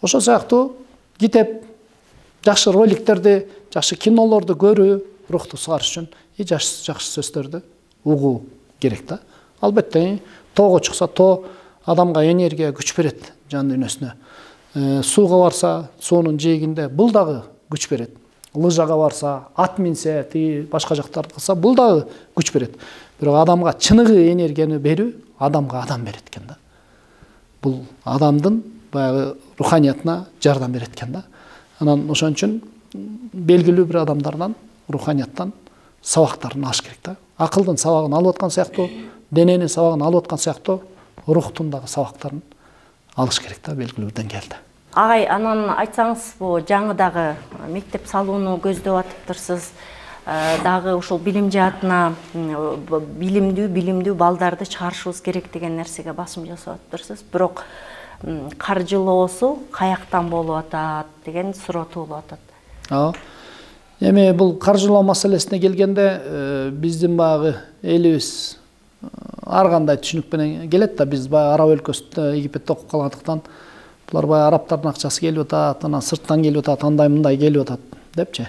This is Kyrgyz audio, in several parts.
Ошол сыяктуу китеп, жакшы роликтерди, жакшы кинолорду көрүү рухту сыгарыш үчүн жакшы сөздөрдү угуу керек да. Албетте тоого чыкса тоо адамга энергия, күч берет жан дүйнөсүнө. Сууга барса, суунун жээгинде бул дагы күч берет. Лыжага барса, ат минсе, башка жактарды кылса, бул дагы күч берет. Бирок адамга чыныгы энергияны берүү адамга адам берет экен да. Бул адамдын баягы руханиятына жардам берет экен да. Анан ошон үчүн белгилүү бир адамдардан руханияттан сабактарын алыш керек да. Акылдын сабагын алып аткан сыяктуу, дененин сабагын алып аткан сыяктуу, рухтун дагы сабактарын алыш керек да белгилүү бир деңгээлде. Агай, анан айтсаңыз, бу жаңы дагы мектеп салууну көздөп атыптырсыз. Дагы ушул билим жаатына билимдүү балдарды чыгарышыбыз керек деген нерсеге басым жасап атыптырсыз. Бирок каржылоосу каяктан болуп атат деген суроо туулуп атат. Эми бул каржылоо маселесине келгенде биздин баягы элибиз ар кандай түшүнүк менен келет да. Биз баягы араб өлкөсүндө Египетте окуп калгандыктан булар баягы арабтардын акчасы келип атат, анан сырттан келип атат, андай мындай келип атат депчи.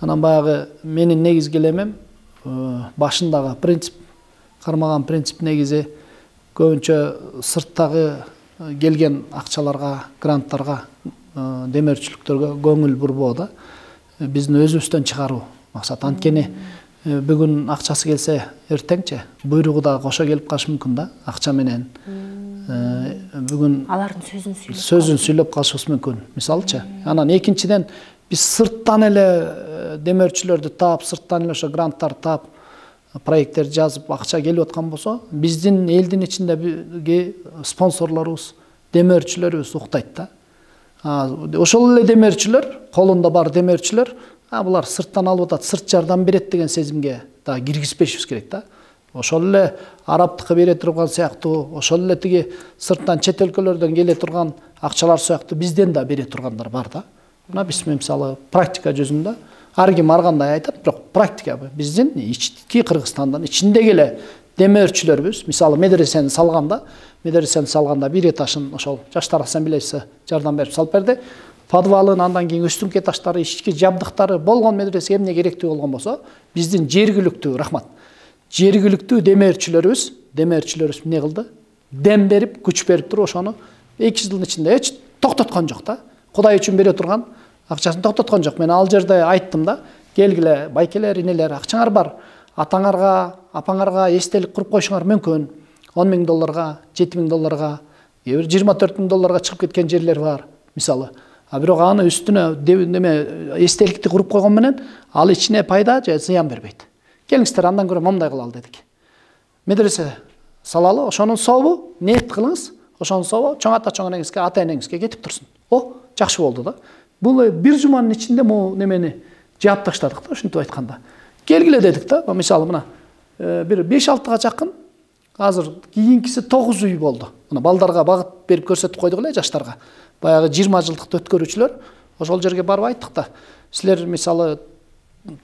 Анан баягы менин негизги элемем башындагы принцип, кармаган принцип негизи көбүнчө сырттагы келген акчаларга, гранттарга, демөөрчүлүктөргө көңүл бурбоо да. Биздин өзүбүздөн чыгаруу максат. Анткени бүгүн акчасы келсе, эртеңчи буйругу да кошо келип калышы мүмкүн да, акча менен. Бүгүн алардын сөзүн сүйлөп калышыбыз мүмкүн. Мисалычы. Анан экинчиден биз сырттан эле демөөрчүлөрдү таап, сырттан эле ошо гранттарды таап, проекттерди жазып, акча келип аткан болсо, биздин элдин ичиндеги спонсорлорубуз, демөөрчүлөрүбүз уктайт да. Ошол эле демөөрчүлөр, колунда бар демөөрчүлөр, булар сырттан алып атат, сырт жардам берет деген сезимге да киргизбешибиз керек да. Ошол эле арабтыкы бере турган сыяктуу, ошол эле тиги сырттан чет өлкөлөрдөн келе турган акчалар сыяктуу бизден да бере тургандар бар да. Мына биз мисалы практика жүзүндө ар ким ар кандай айтат, бирок практика биздин ички Кыргызстандын ичиндеги эле демөөрчүлөрбүз. Мисалы медресени салганда бир этажын ошол жаштар ассамблеясы жардам берип салып берди. Подвалын, андан кийин үстүңкү этаждары, ички жабдыктары болгон медресеге эмне керектүү болгон болсо, биздин жергиликтүү, рахмат, жергиликтүү демөөрчүлөрүбүз эмне кылды? Дем берип, күч берип туруп ошону 2 жылдын ичинде эч токтоткон жок да. Кудай үчүн бере турган акчасын токтоткон жок. Мен ал жерде айттым да, келгиле, байкелер, инелер, акчаңар бар. Атаңарга, апаңарга эстелик куруп коюшуңар мүмкүн. $10,000, $7,000, бир $24,000 чыгып кеткен жерлер бар, мисалы. Бирок аны үстүнө эстеликти куруп койгон менен ал ичине пайда же зыян бербейт. Келиңиздер, андан көрө момундай кылалы дедик. Медресе салалы, ошонун сообу ниет кылыңыз, ошонун сообу чоң ата чоң энеңизге, ата энеңизге кетип турсун. Жакшы болду да. Бул бир жуманын ичинде могу немени жаап таштадык да, ушинтип айтканда. Келгиле дедик да, мисалы мына бир 5-6-га жакын, азыр кийинкиси 9 үй болду. Мына балдарга багыт берип көрсөтүп койдук эле жаштарга. Баягы 20 жылдык өткөрүүчүлөр ошол жерге барып айттык да. Силер мисалы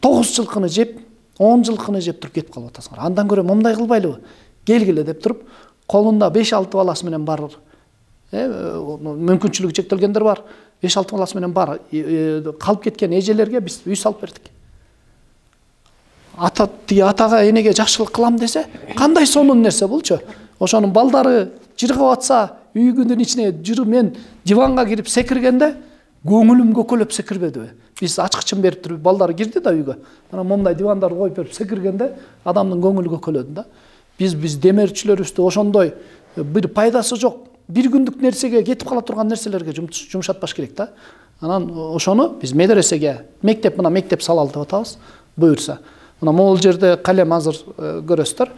9 жылкыны жеп, 10 жылкыны жеп туруп кетип калып атасыңар. Андан көрө момундай кылбайлыбы? Келгиле деп туруп, колунда 5-6 баласы менен бар. Мүмкүнчүлүгү чектелгендер бар. 5-6 баласы менен бар. Калып кеткен эжелерге биз үй салып бердик. Атага, энеге жакшылык кылам десе, кандай сонун нерсе булчу? Ошонун балдары жыргап атса, үйгүнүн ичине жүрүп мен диванга кирип секиргенде, көңүлүм көкөлөп секирбедиби? Биз ачкычын берип туруп, балдары кирди да үйгө. Анан момундай дивандарды коюп берип секиргенде, адамдын көңүлү көкөлөдү да. Биз демөөрчүлөрүбүздү ошондой бир пайдасы жок, бир күндүк нерсеге кетип кала турган нерселерге жумшатпаш керек да. Анан ошону биз медресеге, мектеп салалы деп атабыз, буюрса. Мына могул жерде калем азыр көрөсүздөр.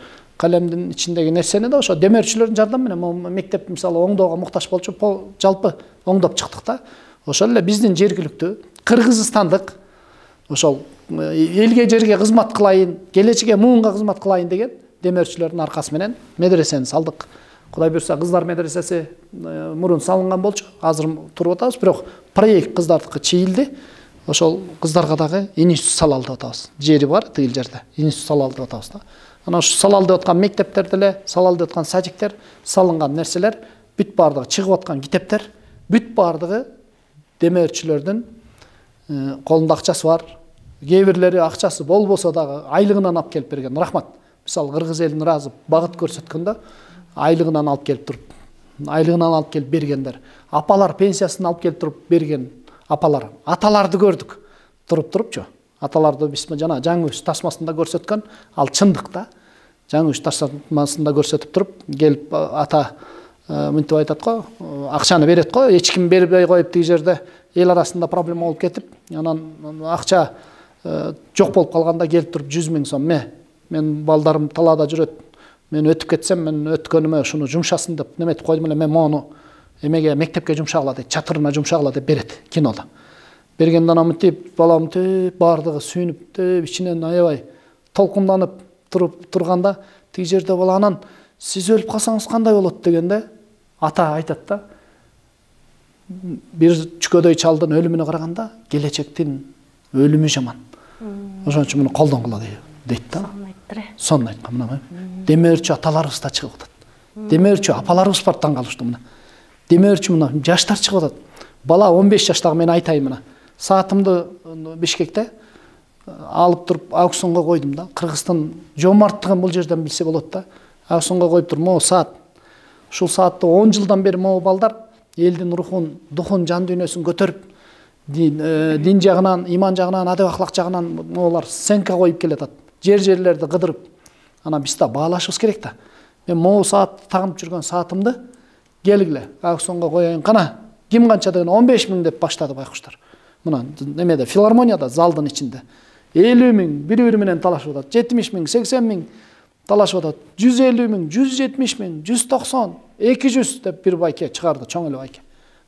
Калемдин ичиндеги нерсени да ошо демөөрчүлөрдүн жардамы менен мектеп мисалы оңдоого муктаж болчу, жалпы оңдоп чыктык да. Ошол эле биздин жергиликтүү, кыргызстандык ошол элге жерге кызмат кылайын, келечекке муунга кызмат кылайын деген демөөрчүлөрдүн аркасы менен медресени салдык. Кудай буйрса кыздар медресеси мурун салынган болчу, азыр туруп атабыз, бирок проект кыздардыкы чийилди. Ошол кыздарга дагы институт салалы деп атабыз. Жери бар тигил жерде. Институт салалы деп атабыз да. Анан ушу салалы деп аткан мектептерде эле, салалы деп аткан садиктер, салынган нерселер, бүт бардыгы чыгып аткан китептер, бүт бардыгы демеөрчүлөрдүн колунда акчасы бар. Кээ бирлери акчасы болбосо дагы айлыгынан алып келип берген. Рахмат. Мисалы кыргыз элин ыраазы багыт көрсөткөндө айлыгынан алып келип туруп, айлыгынан алып келип бергендер. Апалар пенсиясын алып келип туруп берген апалар. Аталарды көрдүк. Туруп-турупчу. Аталарды биз жана жаңы үч тасмасында көрсөткөн, ал чындык да. Жаңы үч тасмасында көрсөтүп туруп, келип ата мынтип айтат го, акчаны берет го, эч ким бербей коюп тиги жерде эл арасында проблема болуп кетип, анан акча жок болуп калганда келип туруп 100 000 сом, мен балдарым талаада жүрөт, мен өтүп кетсем, мен өткөнүмө ушуну жумшасын деп неметип койдум эле, мен мону эмеге мектепке жумшагыла дейт, чатырына жумшагыла деп берет кинода. Бергенден мынтип балам теп бардыгы сүйүнүп теп ичинен аябай толкунданып турганда тиги жерде бала анан сиз өлүп калсаңыз кандай болот дегенде ата айтат да, бир чүкөдөй чалдын өлүмүнө караганда келечектин өлүмү жаман. Ошон үчүн муну колдонгула дейт да. Сонун айткан мына. Демөөрчү аталарыбыз да чыгып атат. Демөөрчү апаларыбыз бар таң калыштуу мына. Демөөрчү мына жаштар чыгып атат. Бала 15 жаштагы мен айтайын мына. Саатымды Бишкекте алып туруп аукционго койдум да. Кыргыздын жомарттыгын бул жерден билсе болот да. Аукционго коюп туруп, могу саат. Ушул саатты 10 жылдан бери могу балдар элдин рухун, духун, жан дүйнөсүн көтөрүп, дин жагынан, иман жагынан, адеп ахлак жагынан моулар сенка коюп келатат. Жерлерди кыдырып. Ана биз да баалашыбыз керек да. Мен могу саат тагынып жүргөн саатымды келгиле аукционго коеюн. Кана, ким канча деген 15 000 деп баштады байкуштар. Мына немеде, филармонияда, залдын ичинде 50 000 бири-бири менен талашып атат. 70 000, 80 000 талашып атат. 150 000, 170 000, 190, 200 деп бир байке чыгарды, чоң эле байке.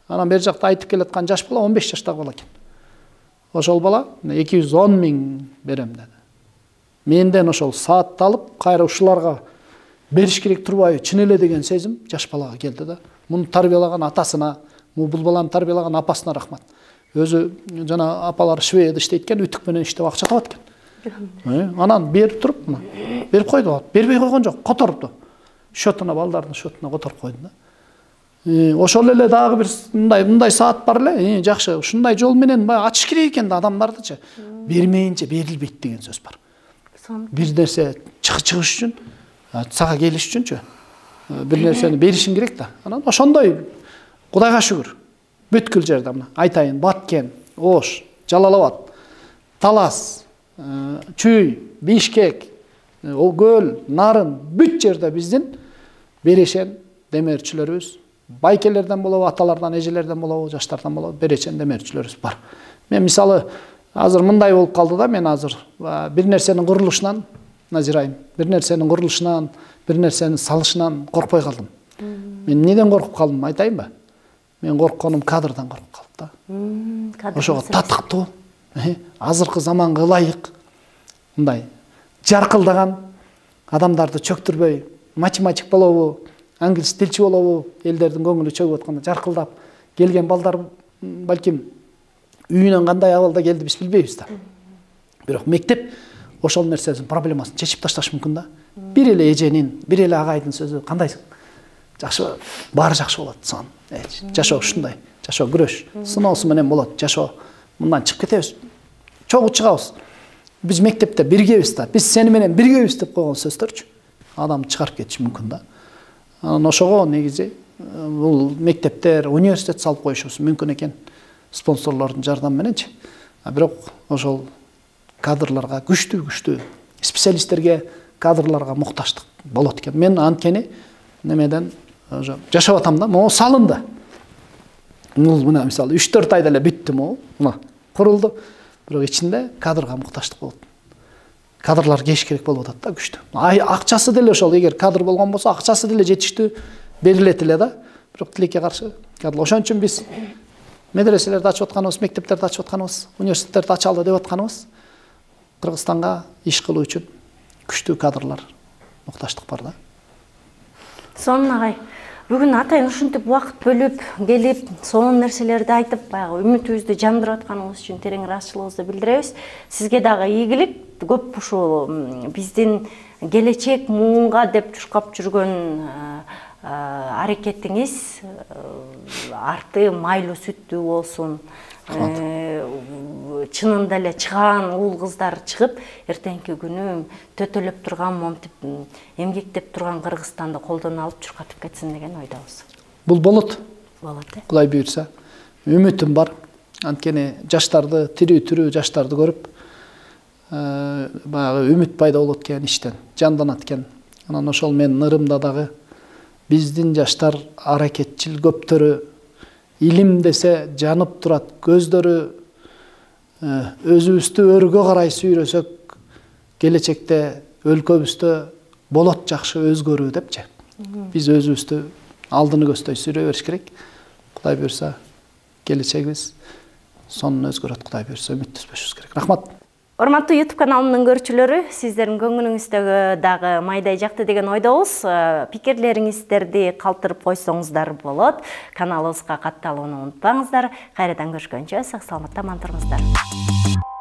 Анан бер жакта айтып келаткан жаш бала 15 жаштагы бала экен. Ошол бала 210 000 берем деди. Менден ошол саатты алып, кайра ушуларга бериш керек турбайбы, чын эле деген сезим жаш балага келди да. Муну тарбиялаган атасына, бул баланы тарбиялаган апасына рахмат. Өзү жана апалары Шведияда иштейт экен, үтүк менен иштеп акча табат экен. Анан берип туруп, берип койду, бербей койгон жок, которупту. Счетуна, балдардын счетуна которуп койду да. Ошол эле дагы бир мындай саат бар эле, жакшы, ушундай жол менен ачыш керек экен да адамдардычы. Бермейинче берилбейт деген сөз бар. Бир нерсе чыгыш үчүн, сага келиш үчүнчү, бир нерсени беришиң керек да. Анан ошондой Кудайга шүгүр. Бүткүл жерде мына айтайын, Баткен, Ош, Жалал-Абад, Талас, Чүй, Бишкек, Көл, Нарын, бүт жерде биздин берешен демөөрчүлөрүбүз, байкелерден болобу, аталардан, эжелерден болобу, жаштардан болобу, берешен демөөрчүлөрүбүз бар. Мен мисалы азыр мындай болуп калды да, мен азыр бир нерсенин курулушунан назирайым, бир нерсенин курулушунан, бир нерсенин салышынан коркпой калдым. Мен неден коркуп калдым айтайынбы? Мен коркконум кадрдан коркуп калдым да. Ошого татыктуу, азыркы заманга ылайык, мындай жаркылдаган адамдарды чөктүрбөй, математик болобу, англис тилчи болобу, элдердин көңүлү чөгүп атканда жаркылдап келген балдар балким үйүнөн кандай абалда келди биз билбейбиз да. Бирок мектеп ошол нерсенин проблемасын чечип ташташ мүмкүн да. Бир эле эженин, бир эле агайдын сөзү кандайсың? Жакшы, баары жакшы болот. Сон, жашоо ушундай, жашоо күрөш, сыноосу менен болот. Жашоо мындан чыгып кетебиз. Чогуу чыгабыз. Биз мектепте биргебиз да. Биз сени менен биргебиз деп койгон сөздөрчү. Адам чыгарып кетиши мүмкүн да. Анан ошого негизи бул мектептер, университет салып коюшубуз мүмкүн экен. Спонсорлордун жардамы мененчи. Бирок ошол кадрларга күчтүү специалисттерге, кадрларга мукташтык болот экен. Мен анткени немеден жашап атам да, могу салынды. Бул мына мисалы 3-4 айда эле бүттү могу. Мына курулду. Бирок ичинде кадрга мукташтык болот. Кадрлар кеш керек болуп атат да, күчтүү. Акчасы деле ошол, эгер кадр болгон болсо, акчасы деле жетиштүү берилет эле да. Бирок тилекке каршы кадр. Ошон үчүн биз медреселерди ачып атканыбыз, мектептерди ачып атканыбыз, университеттерди ачалы деп атканыбыз Кыргызстанга иш кылуу үчүн күчтүү кадрлар мукташтык бар да. Сонун агай, бүгүн атайын ушинтип убакыт бөлүп келип, сонун нерселерди айтып, баягы үмүтүбүздү жандырып атканыңыз үчүн терең ыраазычылыгыбызды билдиребиз. Сизге дагы ийгилик, көп ушул биздин келечек муунга деп чуркап жүргөн аракетиңиз арты майлуу сүттүү болсун, чынында эле чыгаан уул кыздар чыгып, эртеңки күнү төтөлөп турган, момтип эмгектеп турган Кыргызстанды колдон алып чуркатып кетсин деген ойдобуз. Бул болот. Болот, Кудай буйрса. Үмүтүм бар. Анткени жаштарды, тирүү жаштарды көрүп, баягы үмүт пайда болот экен иштен, жанданат экен. Анан ошол менин ырымда дагы биздин жаштар аракетчил көптөрү илим десе жанып турат, көздөрү өзүбүздү өргө карай сүйрөсөк, келечекте өлкөбүздө болот жакшы өзгөрүү депчи. Биз өзүбүздү алдыны көздөй сүйрөй бериш керек. Кудай буйрса, келечегибиз сонун өзгөрөт, Кудай буйрса, үмүт үзбөшүбүз керек. Рахмат. Урматтуу YouTube каналымдын көрүүчүлөрү, сиздердин көңүлүңүздөгү дагы майдай жакты деген ойдобуз. Пикирлериңиздерди калтырып койсоңуздар болот. Каналыбызга катталууну унутпаңыздар. Кайрадан көрүшкөнчө сак саламатта аман туруңуздар.